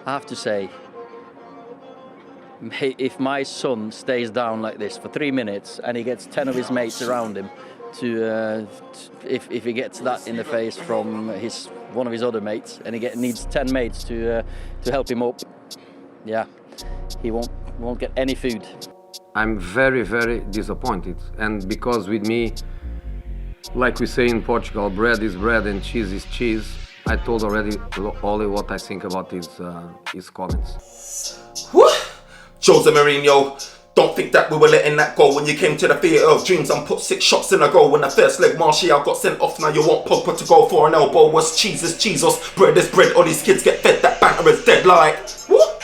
I have to say, if my son stays down like this for 3 minutes and he gets 10 of his mates around him, if he gets that in the face from one of his other mates, and he needs 10 mates to help him up, yeah, he won't get any food. I'm very, very disappointed, and because with me, like we say in Portugal, bread is bread and cheese is cheese. I told already Oli what I think about his comments. Whew. Jose Mourinho, don't think that we were letting that go when you came to the theatre of dreams and put 6 shots in a goal. When the first leg Martial got sent off, now you want Pogba to go for an elbow. What's cheese is cheesos, bread is bread, all these kids get fed, that banter is dead like. Whoop.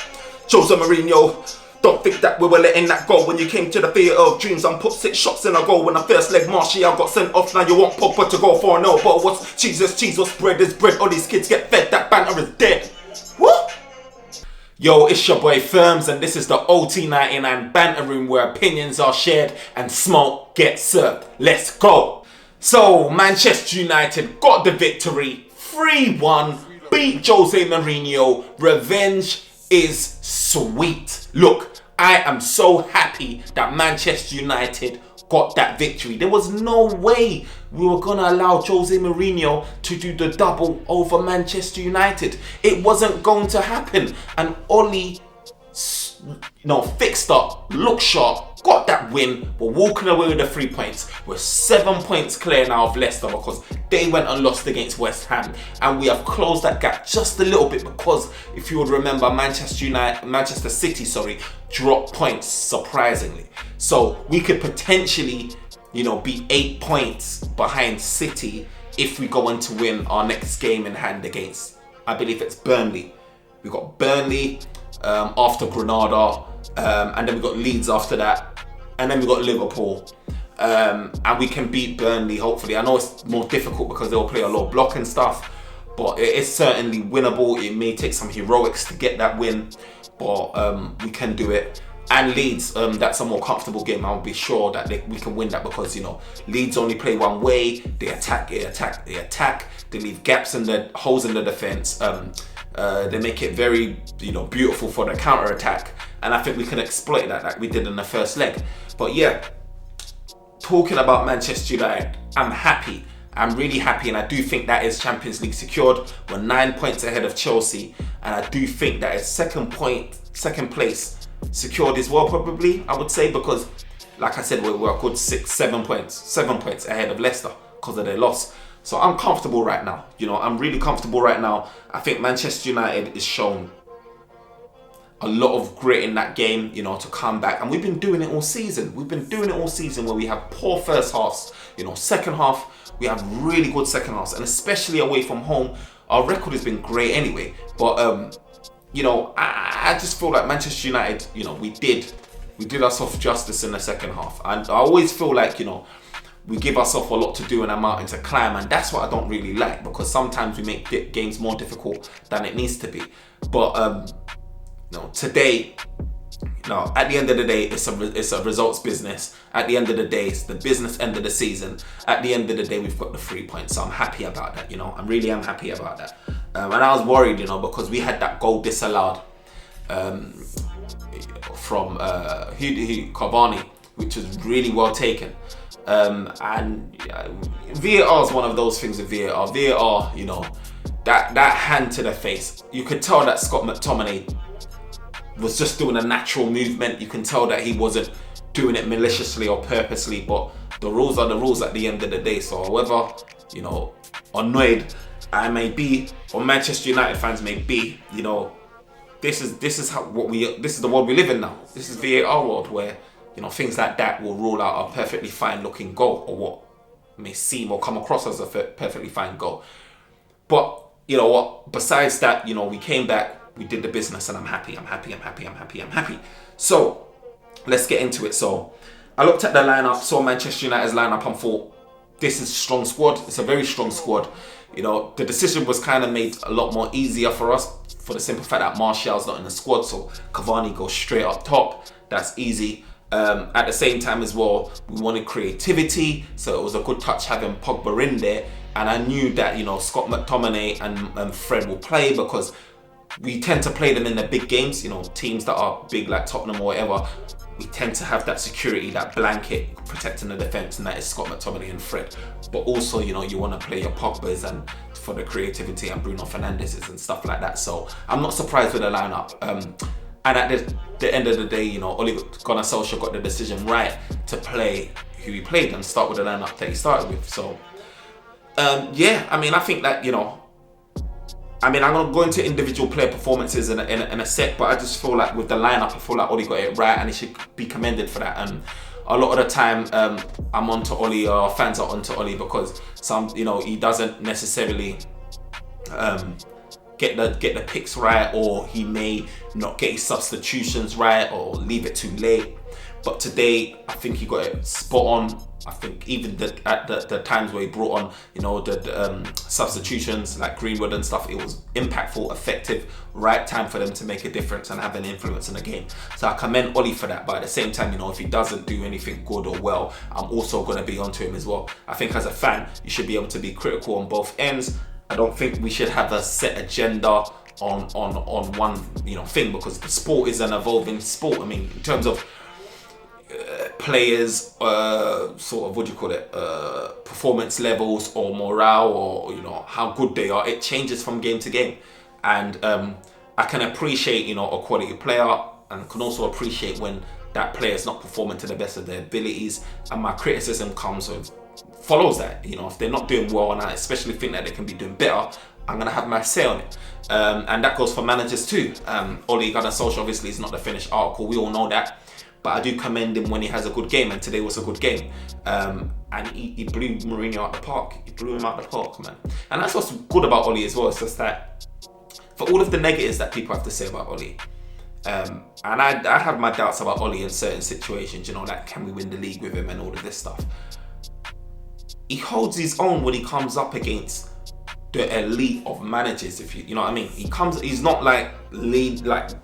Jose Mourinho, don't think that we were letting that go when you came to the theatre of dreams and put 6 shots in a goal. When the first leg Martial got sent off, now you want Pogba to go for an elbow. What's cheese is cheesos, bread is bread, all these kids get fed, that banter is dead. Whoop. Yo, it's your boy Firms, and this is the OT99 Banter Room, where opinions are shared and smoke gets served. Let's go. So, Manchester United got the victory, 3-1, beat Jose Mourinho. Revenge is sweet. Look, I am so happy that Manchester United got that victory. There was no way we were going to allow Jose Mourinho to do the double over Manchester United. It wasn't going to happen. And Oli, fixed up, looked sharp, got that win. We're walking away with the 3 points. We're 7 points clear now of Leicester because they went and lost against West Ham. And we have closed that gap just a little bit because, if you would remember, Manchester City, dropped points surprisingly. So we could potentially, be 8 points behind City if we go on to win our next game in hand against, I believe it's Burnley. We got Burnley after Granada, and then we got Leeds after that, and then we got Liverpool. And we can beat Burnley, hopefully. I know it's more difficult because they'll play a low block and stuff, but it is certainly winnable. It may take some heroics to get that win, but we can do it. And Leeds, that's a more comfortable game. I'll be sure that we can win that because, Leeds only play one way. They attack. They leave gaps in the holes in the defense. They make it very, beautiful for the counter-attack. And I think we can exploit that like we did in the first leg. But yeah, talking about Manchester United, I'm happy. I'm really happy, and I do think that is Champions League secured. We're 9 points ahead of Chelsea, and I do think that is second place secured as well, probably, I would say, because, like I said, we're a good 7 points ahead of Leicester because of their loss. So I'm comfortable right now. I'm really comfortable right now. I think Manchester United is shown a lot of grit in that game, to come back. And we've been doing it all season. Where we have poor first halves. Second half, we have really good second halves. And especially away from home, our record has been great anyway. But, I just feel like Manchester United, we did ourselves justice in the second half. And I always feel like, we give ourselves a lot to do and a mountain to climb, and that's what I don't really like, because sometimes we make games more difficult than it needs to be. But today, at the end of the day, it's a results business. At the end of the day, it's the business end of the season. At the end of the day, we've got the 3 points, so I'm happy about that. I really am happy about that. And I was worried, because we had that goal disallowed from Cavani, which was really well taken. And VAR is one of those things with VAR. VAR, that hand to the face, you could tell that Scott McTominay was just doing a natural movement. You can tell that he wasn't doing it maliciously or purposely, but the rules are the rules at the end of the day. So however, annoyed I may be, or Manchester United fans may be, this is the world we live in now. This is VAR world where, things like that will rule out a perfectly fine looking goal, or what may seem or come across as a perfectly fine goal. But you know what? Besides that, we came back, we did the business, and I'm happy. So let's get into it. So I looked at the lineup, saw Manchester United's lineup, and thought, this is a strong squad. It's a very strong squad. The decision was kind of made a lot more easier for us for the simple fact that Martial's not in the squad, so Cavani goes straight up top. That's easy. At the same time as well, we wanted creativity, so it was a good touch having Pogba in there. And I knew that, Scott McTominay and Fred will play because we tend to play them in the big games, you know, teams that are big like Tottenham or whatever. We tend to have that security, that blanket protecting the defence, and that is Scott McTominay and Fred. But also, you know, you want to play your Pogbas and for the creativity and Bruno Fernandes's and stuff like that. So I'm not surprised with the lineup. And at the end of the day, you know, Ole Gunnar Solskjaer got the decision right to play who he played and start with the lineup that he started with. So yeah, I mean, I think that, you know, I mean, I'm going to go into individual player performances in a sec, but I just feel like with the lineup, I feel like Ole got it right and he should be commended for that. And a lot of the time, I'm onto Ole, or fans are onto Ole, because you know, he doesn't necessarily get the picks right, or he may not get his substitutions right, or leave it too late. But today, I think he got it spot on. I think even at the times where he brought on, you know, the substitutions like Greenwood and stuff, it was impactful, effective, right time for them to make a difference and have an influence in the game. So I commend Ole for that. But at the same time, you know, if he doesn't do anything good or well, I'm also going to be onto him as well. I think as a fan, you should be able to be critical on both ends. I don't think we should have a set agenda on one, you know, thing, because the sport is an evolving sport. I mean, in terms of players, sort of, what do you call it, performance levels or morale, or, you know, how good they are, it changes from game to game. And I can appreciate, you know, a quality player, and can also appreciate when that player is not performing to the best of their abilities. And my criticism follows that. You know, if they're not doing well, and I especially think that they can be doing better, I'm gonna have my say on it. And that goes for managers too. Ole Gunnar Solskjaer obviously is not the finished article, we all know that. But I do commend him when he has a good game, and today was a good game. And he blew Mourinho out the park. He blew him out the park, man. And that's what's good about Ole as well. It's just that for all of the negatives that people have to say about Ole, and I have my doubts about Ole in certain situations, you know, like can we win the league with him and all of this stuff. He holds his own when he comes up against the elite of managers, if you know what I mean. He's not like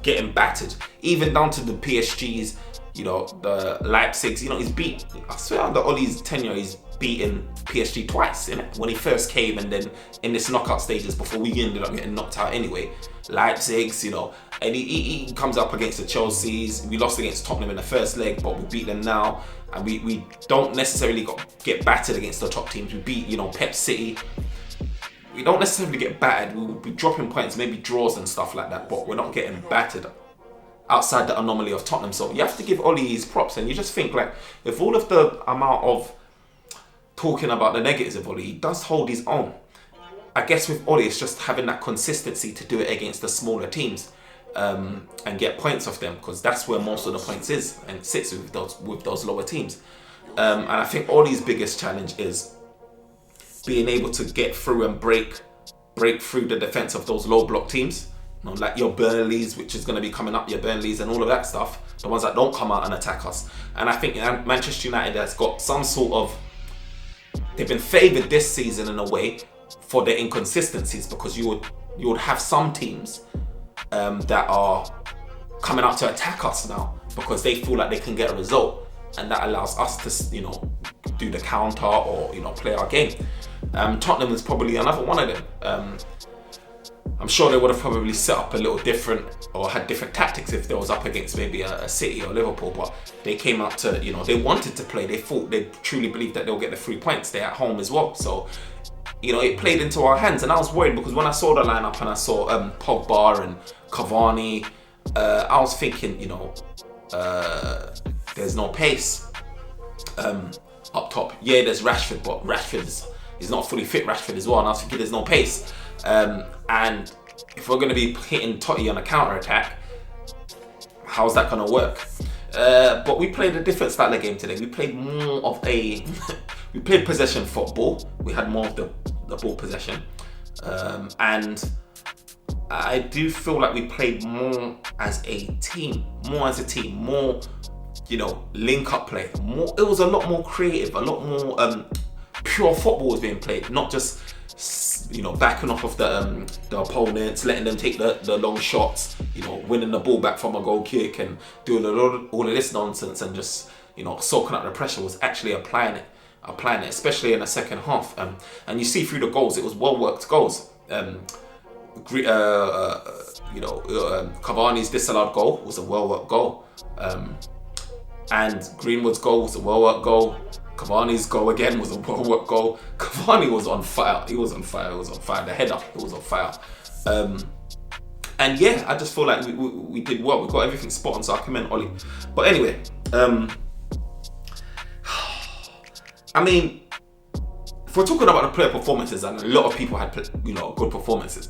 getting battered, even down to the PSGs, you know, the Leipzigs. You know, he's beat, I swear under Ole's tenure, he's beaten PSG twice, innit? When he first came, and then in this knockout stages before we ended up getting knocked out anyway. Leipzigs, you know, and he comes up against the Chelseas. We lost against Tottenham in the first leg, but we beat them now. And we don't necessarily get battered against the top teams. We beat, you know, Pep City. We don't necessarily get battered. We'll be dropping points, maybe draws and stuff like that, but we're not getting battered outside the anomaly of Tottenham. So you have to give Ole his props, and you just think, like, with all of the amount of talking about the negatives of Ole, he does hold his own. I guess with Ole, it's just having that consistency to do it against the smaller teams, and get points off them, because that's where most of the points is, and it sits with those lower teams. And I think Ole's biggest challenge is being able to get through and break through the defense of those low block teams, you know, like your Burnleys, which is going to be coming up, your Burnleys and all of that stuff, the ones that don't come out and attack us. And I think Manchester United has got some sort of, they've been favoured this season in a way for their inconsistencies, because you would have some teams that are coming out to attack us now because they feel like they can get a result, and that allows us to, you know, do the counter or, you know, play our game. Tottenham is probably another one of them. I'm sure they would have probably set up a little different or had different tactics if they was up against maybe a City or Liverpool, but they came out to, you know, they wanted to play. They truly believed that they'll get the 3 points. They're at home as well, so, you know, it played into our hands. And I was worried because when I saw the lineup and I saw Pogba and Cavani, I was thinking, you know, there's no pace up top. Yeah, there's Rashford, but Rashford is not fully fit, Rashford as well, and I was thinking there's no pace. And if we're going to be hitting Totti on a counter-attack, how's that going to work? But we played a different style of game today. We played more of a... we played possession football. We had more of the ball possession. And I do feel like we played more as a team. More, you know, link-up play. It was a lot more creative, a lot more pure football was being played, not just, you know, backing off of the opponents, letting them take the long shots, you know, winning the ball back from a goal kick and doing all of this nonsense, and just, you know, soaking up the pressure. Was actually applying it, especially in the second half. And you see through the goals, it was well worked goals. Cavani's disallowed goal was a well-worked goal. And Greenwood's goal was a well-worked goal. Cavani's goal again was a well-worked goal. Cavani was on fire. He was on fire. The header, it was on fire. And yeah, I just feel like we did well. We got everything spot on, so I commend Ollie. But anyway, I mean, if we're talking about the player performances, and a lot of people had good performances,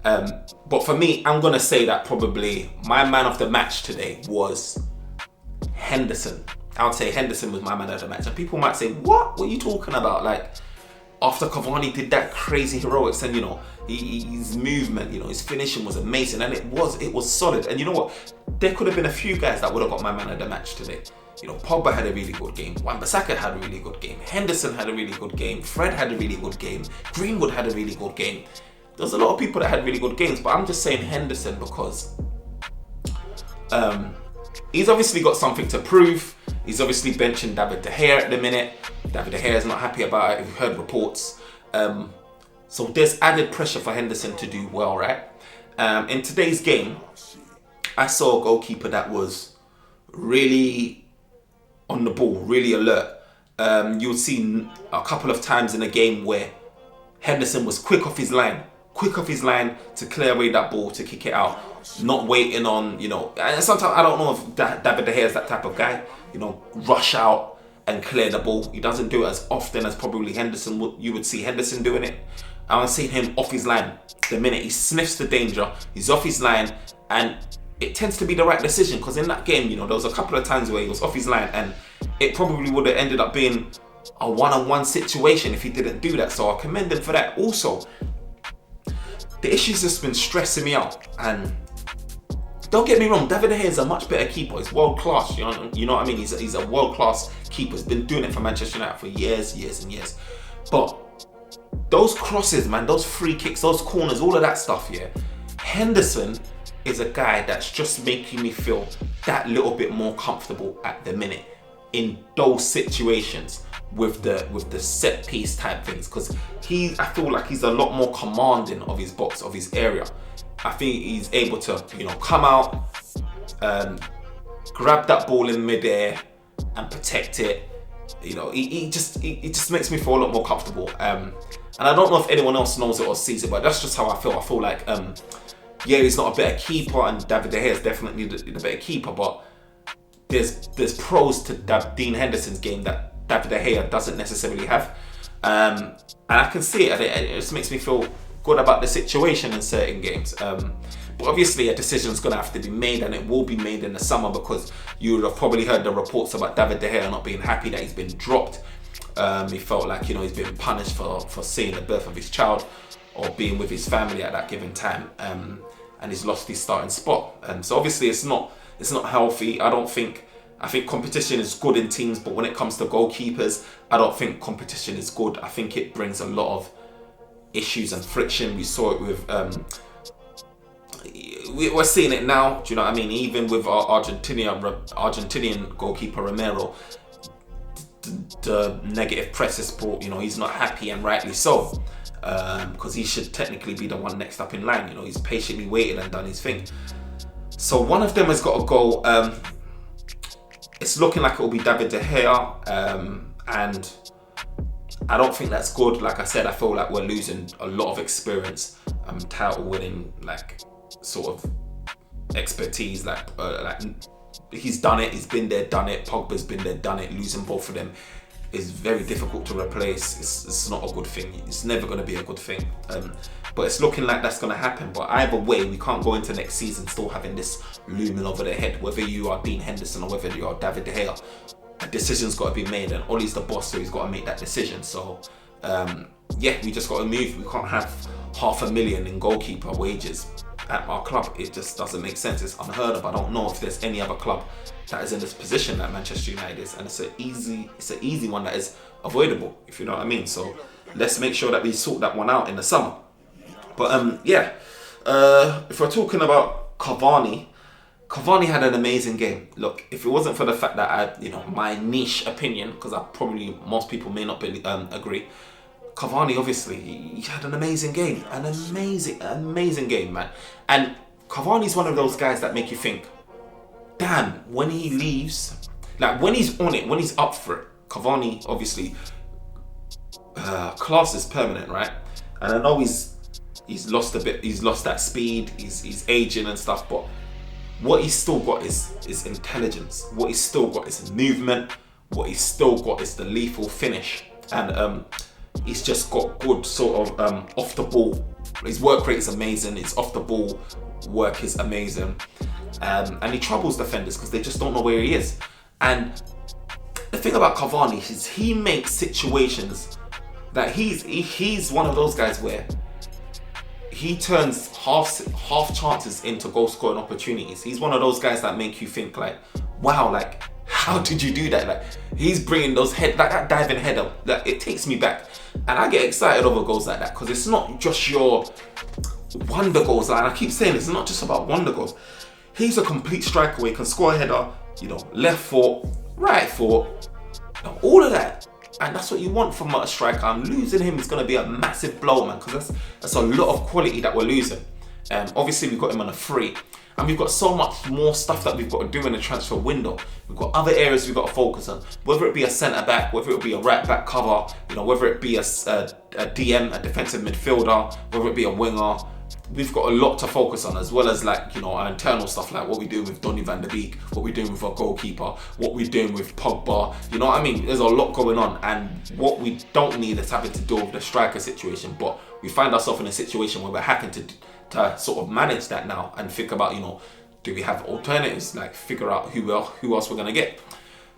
but for me, I'm gonna say that probably my man of the match today was Henderson. I would say Henderson was my man of the match, and people might say, "What are you talking about?" Like, after Cavani did that crazy heroics, and his movement, his finishing was amazing, and it was solid. And you know what? There could have been a few guys that would have got my man of the match today. Pogba had a really good game. Wan-Bissaka had a really good game. Henderson had a really good game. Fred had a really good game. Greenwood had a really good game. There's a lot of people that had really good games, but I'm just saying Henderson because he's obviously got something to prove. He's obviously benching David De Gea at the minute. David De Gea is not happy about it. We've heard reports. So there's added pressure for Henderson to do well, right? In today's game, I saw a goalkeeper that was really on the ball, really alert. You'll see a couple of times in a game where Henderson was quick off his line to clear away that ball, to kick it out, not waiting on, and sometimes I don't know if David De Gea is that type of guy, rush out and clear the ball. He doesn't do it as often as probably you would see Henderson doing it. I'm seeing him off his line. The minute he sniffs the danger, he's off his line, and it tends to be the right decision, because in that game, there was a couple of times where he was off his line, and it probably would have ended up being a one-on-one situation if he didn't do that. So I commend him for that. Also, the issue's just been stressing me out, and don't get me wrong, David De Gea is a much better keeper. He's world class. You know what I mean? He's a world class keeper. He's been doing it for Manchester United for years and years. But those crosses, man, those free kicks, those corners, all of that stuff, yeah. Henderson is a guy that's just making me feel that little bit more comfortable at the minute in those situations with the set piece type things, because I feel like he's a lot more commanding of his box, of his area. I think he's able to come out, grab that ball in midair and protect it. He just makes me feel a lot more comfortable. And I don't know if anyone else knows it or sees it, but that's just how I feel. I feel like he's not a better keeper, and David De Gea is definitely the better keeper, but there's pros to Dean Henderson's game that David De Gea doesn't necessarily have, and I can see it. It just makes me feel good about the situation in certain games. But obviously a decision's going to have to be made, and it will be made in the summer, because you would have probably heard the reports about David De Gea not being happy that he's been dropped. He felt like he's been punished for seeing the birth of his child or being with his family at that given time, and he's lost his starting spot. So obviously it's not healthy. I think competition is good in teams, but when it comes to goalkeepers, I don't think competition is good. I think it brings a lot of issues and friction. We saw it with we're seeing it now. Do you know what I mean? Even with our Argentinian goalkeeper Romero, the negative press is brought. He's not happy, and rightly so, because he should technically be the one next up in line. He's patiently waited and done his thing. So one of them has got to go. It's looking like it will be David De Gea, and I don't think that's good. Like I said, I feel like we're losing a lot of experience, title winning, sort of expertise. He's done it. He's been there, done it. Pogba's been there, done it. Losing both of them is very difficult to replace. It's not a good thing. It's never going to be a good thing. But it's looking like that's going to happen. But either way, we can't go into next season still having this looming over their head. Whether you are Dean Henderson or whether you are David De Gea, a decision's got to be made, and Ollie's the boss, so he's got to make that decision. So we just got to move. We can't have $500,000 in goalkeeper wages at our club. It just doesn't make sense. It's unheard of. I don't know if there's any other club that is in this position that Manchester United is, and it's an easy one that is avoidable, if you know what I mean. So let's make sure that we sort that one out in the summer. But if we're talking about Cavani had an amazing game. Look, if it wasn't for the fact that my niche opinion, because most people may not agree, Cavani, obviously, he had an amazing game. An amazing game, man. And Cavani's one of those guys that make you think, damn, when he leaves, like when he's on it, when he's up for it, Cavani, obviously, class is permanent, right? And I know he's lost a bit, he's lost that speed, he's aging and stuff, but what he's still got is intelligence. What he's still got is movement. What he's still got is the lethal finish. And he's just got good sort of off the ball. His work rate is amazing. His off the ball work is amazing. And he troubles defenders because they just don't know where he is. And the thing about Cavani is he makes situations that he's one of those guys where he turns half chances into goal scoring opportunities. He's one of those guys that make you think like, wow, like how did you do that? Like he's bringing those that diving header, like it takes me back, and I get excited over goals like that because it's not just your wonder goals. Like, and I keep saying it's not just about wonder goals. He's a complete striker where he can score a header, you know, left foot, right foot, you know, all of that. And that's what you want from a striker. I'm losing him. It's going to be a massive blow, man, because that's a lot of quality that we're losing. Obviously, we've got him on a free. And we've got so much more stuff that we've got to do in the transfer window. We've got other areas we've got to focus on. Whether it be a centre-back, whether it be a right-back cover, you know, whether it be a DM, a defensive midfielder, whether it be a winger. We've got a lot to focus on, as well as like, you know, our internal stuff, like what we do with Donny van der Beek, what we're doing with our goalkeeper, what we're doing with Pogba. You know what I mean? There's a lot going on, and what we don't need is having to deal with the striker situation, but we find ourselves in a situation where we're having to sort of manage that now and think about, you know, do we have alternatives, like figure out who else we're going to get.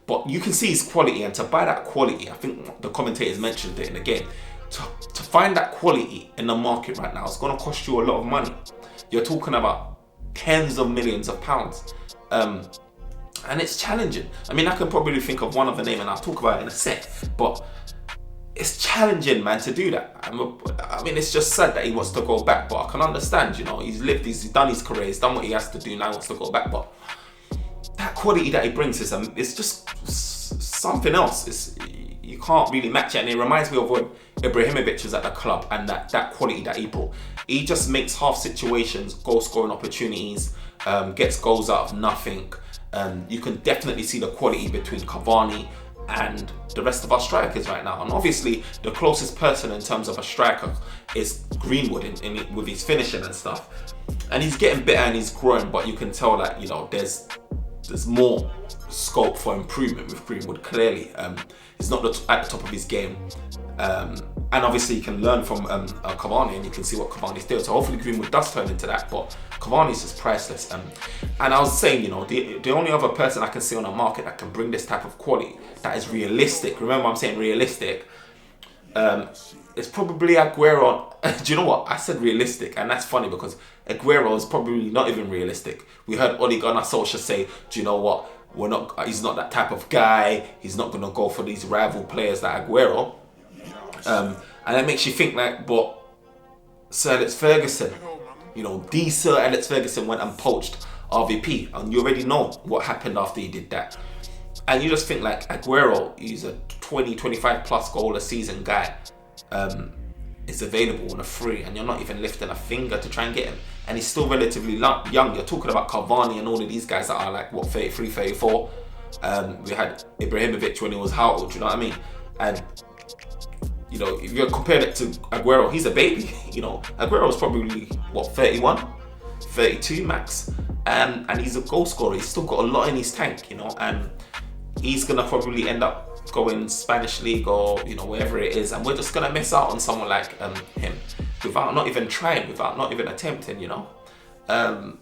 But you can see his quality, and to buy that quality, I think the commentators mentioned it in the game, to find that quality in the market right now, it's going to cost you a lot of money. You're talking about tens of millions of pounds. And it's challenging. I mean, I can probably think of one other name and I'll talk about it in a sec, but it's challenging, man, to do that. I mean, it's just sad that he wants to go back, but I can understand, you know, he's done his career, he's done what he has to do, now he wants to go back, but that quality that he brings is it's just something else. You can't really match it, and it reminds me of when Ibrahimovic was at the club and that quality that he brought. He just makes half situations, goal scoring opportunities, gets goals out of nothing. You can definitely see the quality between Cavani and the rest of our strikers right now. And obviously the closest person in terms of a striker is Greenwood with his finishing and stuff. And he's getting better and he's growing, but you can tell that, you know, there's more scope for improvement with Greenwood, clearly. He's not at the top of his game. And obviously you can learn from Cavani, and you can see what Cavani's doing. So hopefully Greenwood does turn into that, but Cavani's just priceless. And I was saying, you know, the only other person I can see on the market that can bring this type of quality, that is realistic, remember I'm saying realistic, it's probably Aguero. Do you know what? I said realistic, and that's funny because Aguero is probably not even realistic. We heard Ole Gunnar Solskjaer say, do you know what? He's not that type of guy. He's not going to go for these rival players like Aguero. And it makes you think like, but Sir Alex Ferguson, you know, the Sir Alex Ferguson went and poached RVP, and you already know what happened after he did that. And you just think like Aguero, he's a 20-25 plus goal a season guy, is available on a free, and you're not even lifting a finger to try and get him, and he's still relatively young. You're talking about Cavani and all of these guys that are like, what, 33, 34. We had Ibrahimovic when he was how old, do you know what I mean? And you know, if you're comparing it to Aguero, he's a baby. You know, Aguero's probably, what, 31, 32 max. And he's a goal scorer. He's still got a lot in his tank, you know, and he's going to probably end up going Spanish League or, you know, wherever it is. And we're just going to miss out on someone like him without not even trying, without not even attempting, you know. And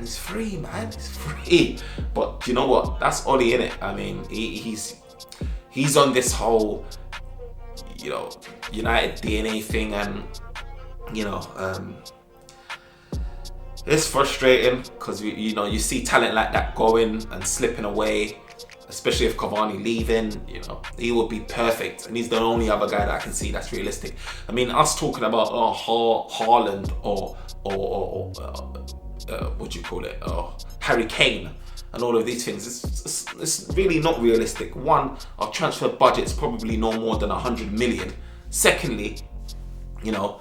he's free, man. He's free. But you know what? That's Ollie, innit? I mean, he's on this whole, you know, United DNA thing, and you know, it's frustrating because you know, you see talent like that going and slipping away, especially if Cavani leaving. You know, he would be perfect, and he's the only other guy that I can see that's realistic. I mean, us talking about Haaland or what do you call it, Harry Kane and all of these things, it's really not realistic. One, our transfer budget's probably no more than 100 million. Secondly, you know,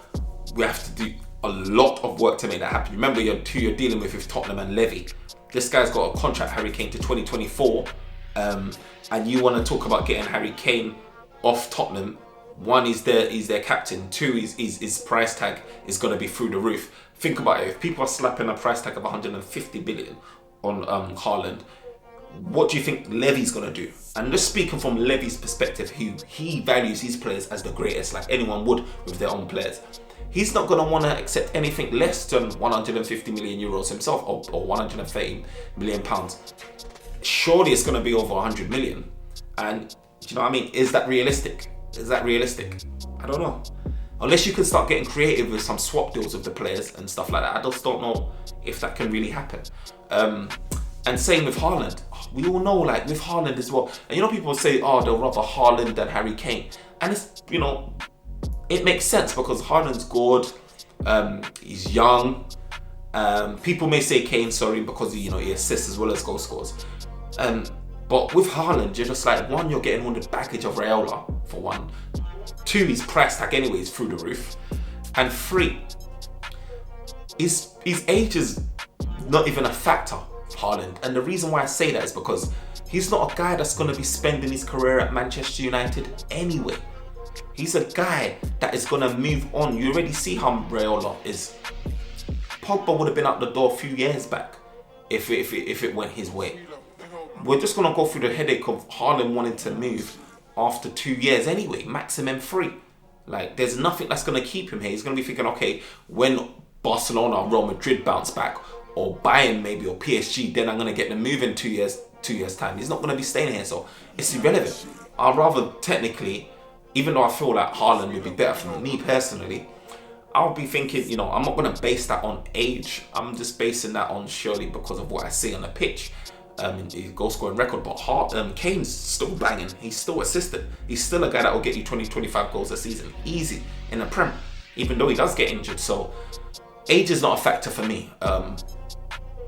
we have to do a lot of work to make that happen. Remember, who you're dealing with Tottenham and Levy. This guy's got a contract, Harry Kane, to 2024, and you want to talk about getting Harry Kane off Tottenham. One, he's their captain. Two, his price tag is going to be through the roof. Think about it. If people are slapping a price tag of 150 billion on Haaland, what do you think Levy's going to do? And just speaking from Levy's perspective, he values his players as the greatest, like anyone would with their own players. He's not going to want to accept anything less than 150 million euros himself, or 130 million pounds. Surely it's going to be over 100 million. And do you know what I mean? Is that realistic? I don't know. Unless you can start getting creative with some swap deals with the players and stuff like that, I just don't know if that can really happen. And same with Haaland. We all know, like with Haaland as well. And you know, people say, oh, they'll rather Haaland than Harry Kane. And it's, you know, it makes sense because Haaland's good. He's young. People may say Kane, sorry, because he assists as well as goal scores. But with Haaland, you're just like, one, you're getting all the baggage of Raiola, for one. Two, his price tag anyways through the roof. And three, his age is not even a factor, Haaland. And the reason why I say that is because he's not a guy that's going to be spending his career at Manchester United anyway. He's a guy that is going to move on. You already see how Raiola is. Pogba would have been out the door a few years back if it went his way. We're just going to go through the headache of Haaland wanting to move after 2 years anyway, maximum 3. Like, there's nothing that's going to keep him here. He's going to be thinking, okay, when Barcelona or Real Madrid bounce back, or Bayern maybe, or PSG, then I'm going to get them moving 2 years time. He's not going to be staying here, so it's irrelevant. I'd rather technically, even though I feel like Haaland would be better for me personally, I'll be thinking, I'm not going to base that on age. I'm just basing that on surely because of what I see on the pitch. His goal scoring record, but Kane's still banging. He's still assisted. He's still a guy that will get you 20-25 goals a season, easy in the Prem, even though he does get injured. So age is not a factor for me.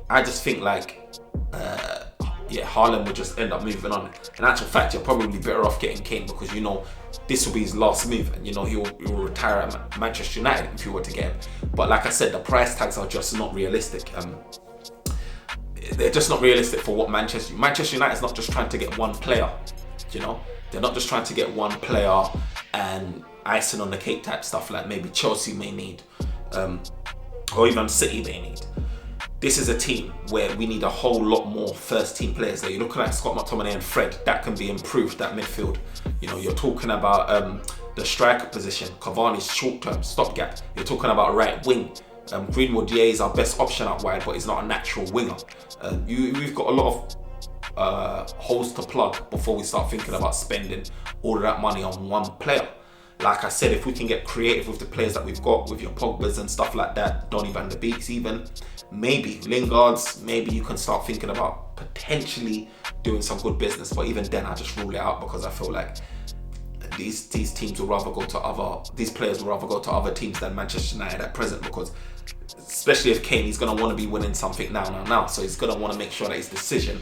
I just think Haaland would just end up moving on. In actual fact, you're probably better off getting Kane because this will be his last move, and he'll retire at Manchester United if you were to get him. But like I said, the price tags are just not realistic. They're just not realistic for what Manchester United's not just trying to get one player, They're not just trying to get one player and icing on the cake type stuff like maybe Chelsea may need, or even City may need. This is a team where we need a whole lot more first team players. You're looking at Scott McTominay and Fred, that can be improved, that midfield. You're talking about the striker position, Cavani's short-term stopgap. You're talking about right wing. Greenwood, is our best option out wide, but he's not a natural winger. We've got a lot of holes to plug before we start thinking about spending all of that money on one player. Like I said, if we can get creative with the players that we've got, with your Pogbas and stuff like that, Donny van de Beeks even, maybe Lingard's, maybe you can start thinking about potentially doing some good business. But even then, I just rule it out because I feel like these teams will rather go to these players will rather go to other teams than Manchester United at present, because especially if Kane, he's going to want to be winning something now. So he's going to want to make sure that his decision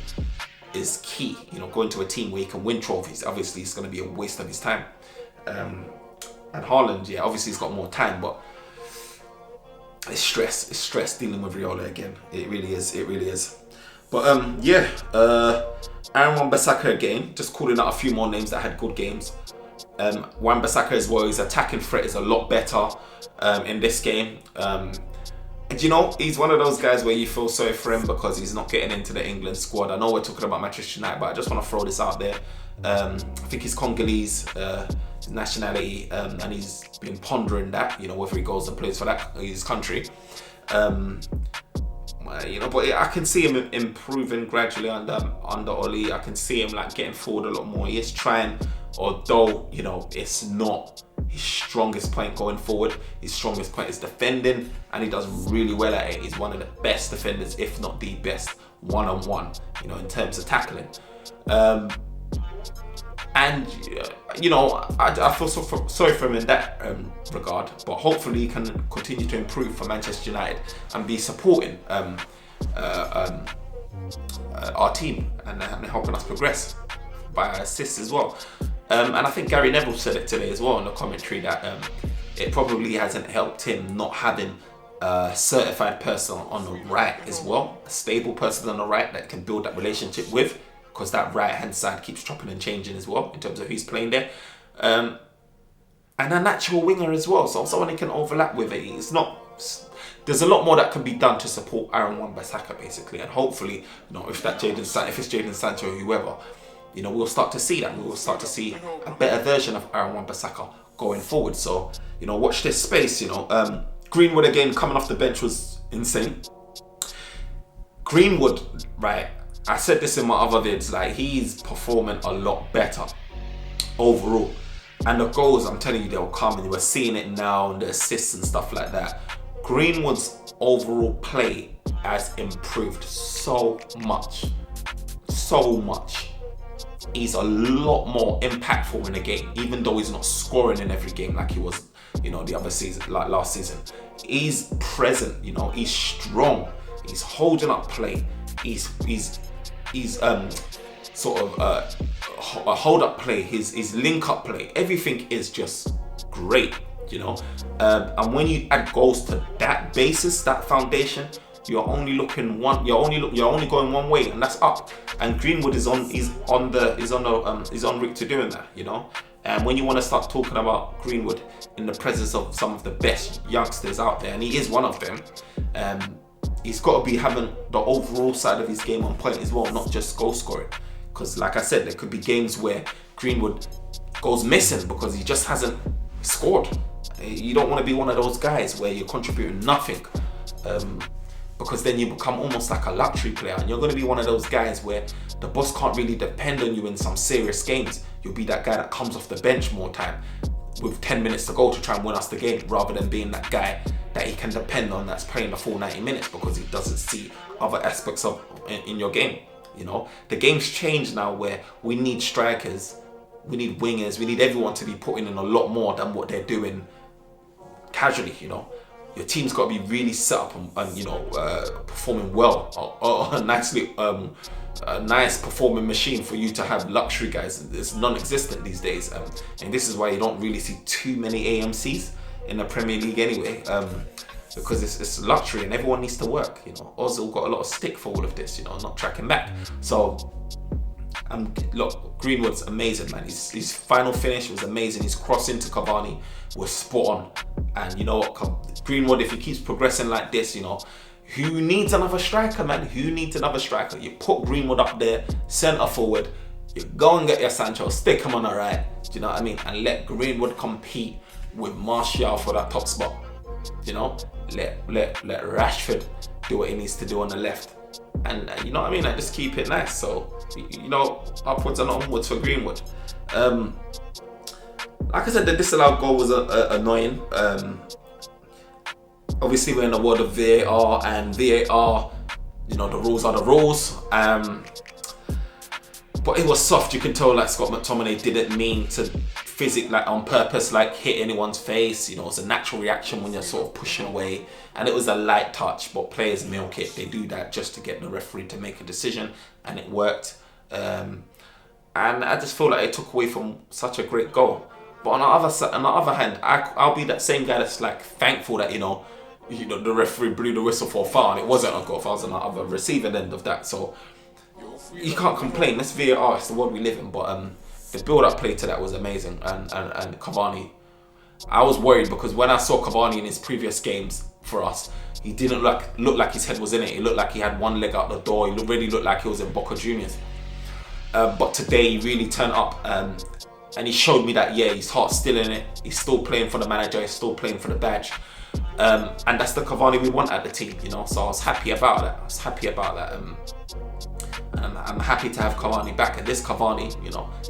is key. Going to a team where he can win trophies, obviously it's going to be a waste of his time. And Haaland, obviously he's got more time, but it's stress dealing with Raiola again. It really is. But Aaron Wan-Bissaka again, just calling out a few more names that had good games. Wan-Bissaka as well, his attacking threat is a lot better in this game. And he's one of those guys where you feel sorry for him because he's not getting into the England squad. I know we're talking about Manchester United, but I just want to throw this out there. I think he's Congolese nationality, and he's been pondering that, whether he goes and plays for his country. But I can see him improving gradually under Oli. I can see him getting forward a lot more. He is trying, although it's not his strongest point going forward. His strongest point is defending, and he does really well at it. He's one of the best defenders, if not the best, one-on-one, in terms of tackling. And I feel sorry for him in that regard, but hopefully he can continue to improve for Manchester United and be supporting our team and helping us progress by assists as well. And I think Gary Neville said it today as well in the commentary that it probably hasn't helped him not having a certified person on the right as well, a stable person on the right that can build that relationship with, because that right hand side keeps chopping and changing as well in terms of who's playing there. And a natural winger as well, so someone he can overlap with it. It's not. There's a lot more that can be done to support Aaron Wan-Bissaka basically, and hopefully, if it's Jadon Sancho or whoever, we'll start to see that. We will start to see a better version of Aaron Wan-Bissaka going forward. So, watch this space. Greenwood again coming off the bench was insane. Greenwood, right? I said this in my other vids, like he's performing a lot better overall. And the goals, I'm telling you, they'll come, and we're seeing it now, and the assists and stuff like that. Greenwood's overall play has improved so much. He's a lot more impactful in the game, even though he's not scoring in every game like he was, the other season, like last season. He's present, he's strong, he's holding up play, he's sort of a hold up play, his link up play, everything is just great, and when you add goals to that basis, that foundation, you're only going one way, and that's up. And Greenwood is on route to doing that, And when you want to start talking about Greenwood in the presence of some of the best youngsters out there, and he is one of them, he's got to be having the overall side of his game on point as well, not just goal scoring. Because like I said, there could be games where Greenwood goes missing because he just hasn't scored. You don't want to be one of those guys where you're contributing nothing, because then you become almost like a luxury player, and you're going to be one of those guys where the boss can't really depend on you in some serious games. You'll be that guy that comes off the bench more time with 10 minutes to go to try and win us the game, rather than being that guy that he can depend on that's playing the full 90 minutes because he doesn't see other aspects of in your game. The game's changed now where we need strikers, we need wingers, we need everyone to be putting in a lot more than what they're doing casually. Your team's got to be really set up and performing well, or a nice performing machine for you to have luxury guys. It's non-existent these days, and this is why you don't really see too many AMCs in the Premier League anyway, because it's luxury and everyone needs to work. Ozil got a lot of stick for all of this, not tracking back. So look, Greenwood's amazing, man. His final finish was amazing. His cross into Cavani was spot on. And you know what, Greenwood, if he keeps progressing like this, who needs another striker, man? Who needs another striker? You put Greenwood up there, centre forward, you go and get your Sancho, stick him on the right, do you know what I mean? And let Greenwood compete with Martial for that top spot. Let Rashford do what he needs to do on the left. And you know what I mean? Just keep it nice. So, upwards and onwards for Greenwood. Like I said, the disallowed goal was annoying. Obviously, we're in the world of VAR, and VAR, the rules are the rules. But it was soft. You can tell like Scott McTominay didn't mean to on purpose, hit anyone's face. It's a natural reaction when you're sort of pushing away, and it was a light touch. But players milk it. They do that just to get the referee to make a decision, and it worked. And I just feel like it took away from such a great goal. But on the other hand, I'll be that same guy that's thankful that the referee blew the whistle for a foul and it wasn't a goal. If I was on the other receiving end of that, so you can't complain. That's VAR. It's the world we live in. But the build-up play to that was amazing, and Cavani. I was worried because when I saw Cavani in his previous games for us, he didn't look like his head was in it. He looked like he had one leg out the door. He really looked like he was in Boca Juniors. But today he really turned up, and he showed me that his heart's still in it. He's still playing for the manager. He's still playing for the badge, and that's the Cavani we want at the team. So I was happy about that. And I'm happy to have Cavani back. And this Cavani,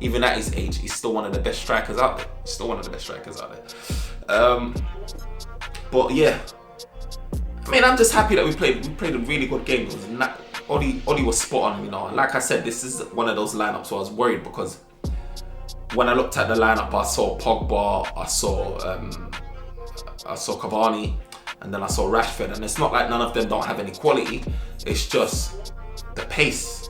even at his age, he's still one of the best strikers out there. But yeah, I mean, I'm just happy that we played a really good game. It was Oli was spot on. Like I said, this is one of those lineups where I was worried because when I looked at the lineup, I saw Pogba, I saw Cavani, and then I saw Rashford. And it's not like none of them don't have any quality. It's just the pace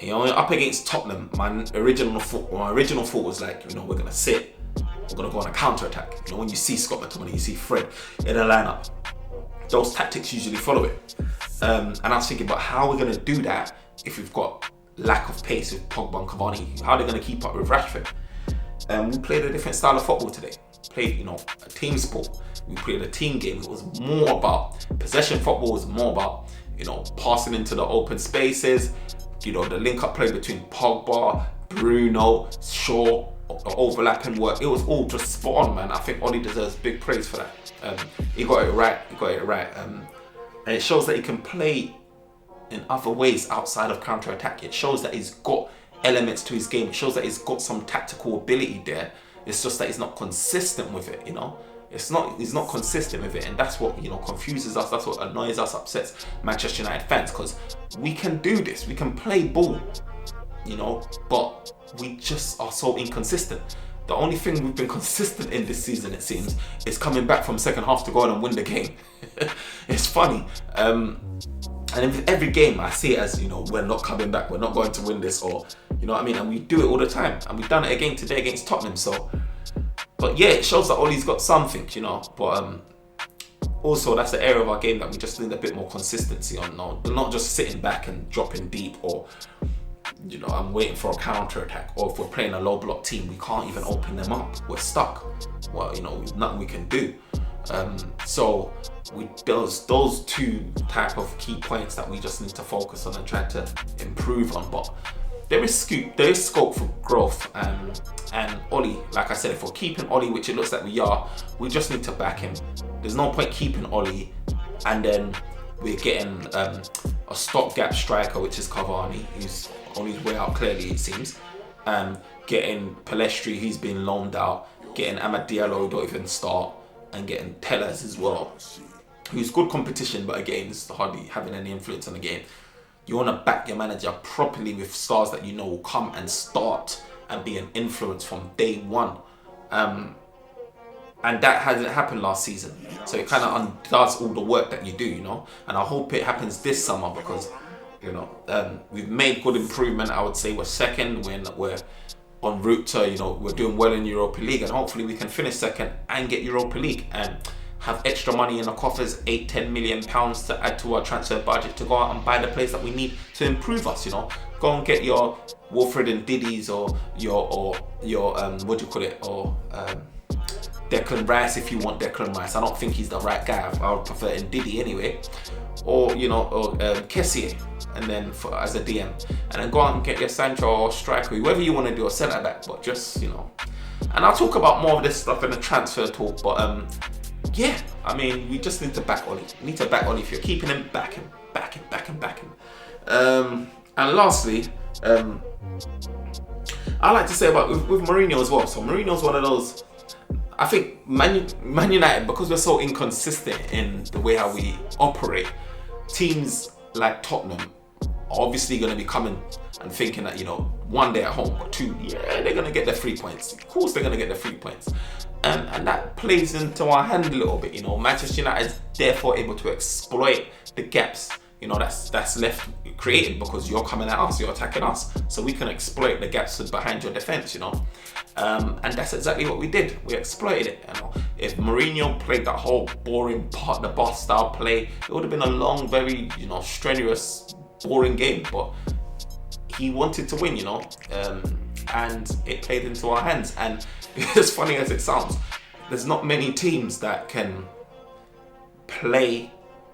You know, up against Tottenham, my original thought was like, you know, we're gonna sit, we're gonna go on a counter attack. You know, when you see Scott McTominay, you see Fred in a lineup, those tactics usually follow it. And I was thinking, but how are we gonna do that if we've got lack of pace with Pogba and Cavani? How are they gonna keep up with Rashford? We played a different style of football today. Played, you know, a team sport. We played a team game. It was more about possession football. It was more about, you know, passing into the open spaces. You know, the link-up play between Pogba, Bruno, Shaw, overlapping work. It was all just spot on, man. I think Oli deserves big praise for that. He got it right. And it shows that he can play in other ways outside of counter-attack. It shows that he's got elements to his game. It shows that he's got some tactical ability there. It's just that he's not consistent with it, you know. He's not consistent with it, and that's what, you know, confuses us. That's what annoys us, upsets Manchester United fans, because we can do this, we can play ball, you know, but we just are so inconsistent. The only thing we've been consistent in this season, it seems, is coming back from second half to go on and win the game. It's funny. And in every game, I see it as, you know, we're not coming back, we're not going to win this, or, you know what I mean? And we do it all the time, and we've done it again today against Tottenham. So. But yeah, it shows that Ollie's got something, you know. But also, that's the area of our game that we just need a bit more consistency on. No, not just sitting back and dropping deep, or, you know, I'm waiting for a counter attack. Or if we're playing a low block team, we can't even open them up. We're stuck. Well, you know, there's nothing we can do. So those two type of key points that we just need to focus on and try to improve on. But there is scope for growth, and Ollie, like I said, if we're keeping Ollie, which it looks like we are, we just need to back him. There's no point keeping Ollie and then we're getting a stopgap striker, which is Cavani, who's on his way out clearly, it seems. Getting Palestri, who's been loaned out, getting Amad Diallo, who don't even start, and getting Tellez as well, who's good competition, but again, is hardly having any influence on the game. You want to back your manager properly with stars that you know will come and start and be an influence from day one. And that hasn't happened last season. So it kind of undoes all the work that you do, you know. And I hope it happens this summer, because, you know, we've made good improvement. I would say we're second, we're en route to, you know, we're doing well in Europa League, and hopefully we can finish second and get Europa League and have extra money in the coffers, £8-10 million to add to our transfer budget to go out and buy the players that we need to improve us, you know. Go and get your Wilfred and Diddy's, or your what do you call it, or Declan Rice if you want Declan Rice. I don't think he's the right guy. I would prefer Ndidi anyway, or, you know, or Kessié, and then as a DM, and then go out and get your Sancho or striker, whoever you want to do, a centre back. But just, you know, and I'll talk about more of this stuff in the transfer talk. But yeah, I mean, we just need to back Ollie. You need to back Ollie. If you're keeping him, back him. And lastly, I like to say about with Mourinho as well. So Mourinho's one of those, I think Man United, because we're so inconsistent in the way how we operate, teams like Tottenham are obviously going to be coming and thinking that, you know, one day at home, or two, yeah, they're going to get their 3 points. Of course they're going to get their 3 points. And that plays into our hand a little bit, you know. Manchester United is therefore able to exploit the gaps, you know, that's left created because you're coming at us, you're attacking us. So we can exploit the gaps behind your defense, you know. And that's exactly what we did. We exploited it, you know. If Mourinho played that whole boring part, the boss style play, it would have been a long, very, you know, strenuous, boring game. But he wanted to win, you know. And it played into our hands. And as funny as it sounds, there's not many teams that can play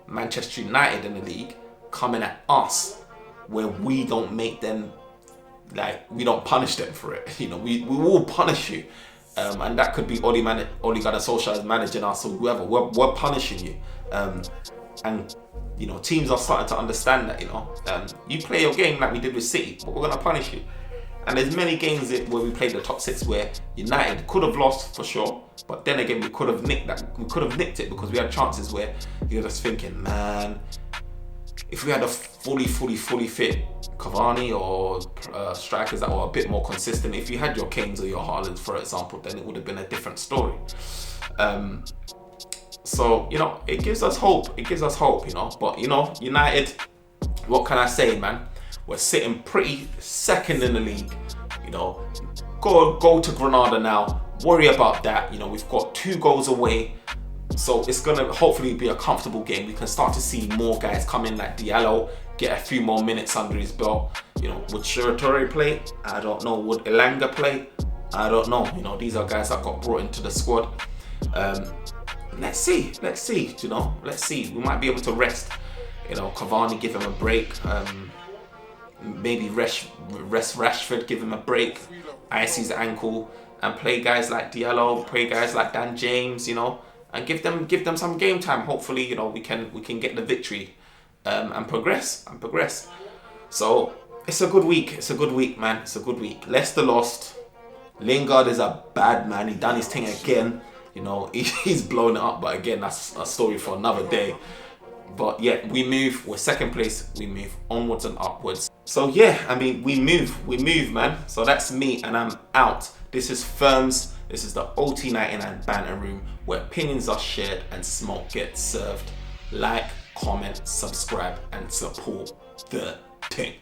Manchester United in the league coming at us where we don't make them, like, we don't punish them for it. You know, we will punish you. And that could be Ole Gunnar Solskjaer managing us, or whoever. We're punishing you. And, you know, teams are starting to understand that, you know. You play your game like we did with City, but we're going to punish you. And there's many games where we played the top six where United could have lost for sure, but then again we could have nicked it because we had chances where you're just thinking, man, if we had a fully fit Cavani or strikers that were a bit more consistent, if you had your Kanes or your Haalands, for example, then it would have been a different story. So, you know, it gives us hope, you know. But, you know, United, what can I say, man? We're sitting pretty second in the league. You know, go to Granada now. Worry about that. You know, we've got 2 goals away. So it's going to hopefully be a comfortable game. We can start to see more guys come in like Diallo, get a few more minutes under his belt. You know, would Shiratore play? I don't know. Would Elanga play? I don't know. You know, these are guys that got brought into the squad. Let's see. You know, let's see. We might be able to rest. You know, Cavani, give him a break. Maybe rest Rashford, give him a break. Ice his ankle and play guys like Diallo, play guys like Dan James. You know, and give them some game time. Hopefully, you know, we can get the victory and progress. So it's a good week. It's a good week, man. It's a good week. Leicester lost. Lingard is a bad man. He done his thing again. You know, he's blown it up. But again, that's a story for another day. But yeah, we move. We're second place. We move onwards and upwards. So yeah, I mean, we move, man. So that's me, and I'm out. This is Firms. This is the OT99 Banter Room, where opinions are shared and smoke gets served. Like, comment, subscribe, and support the thing.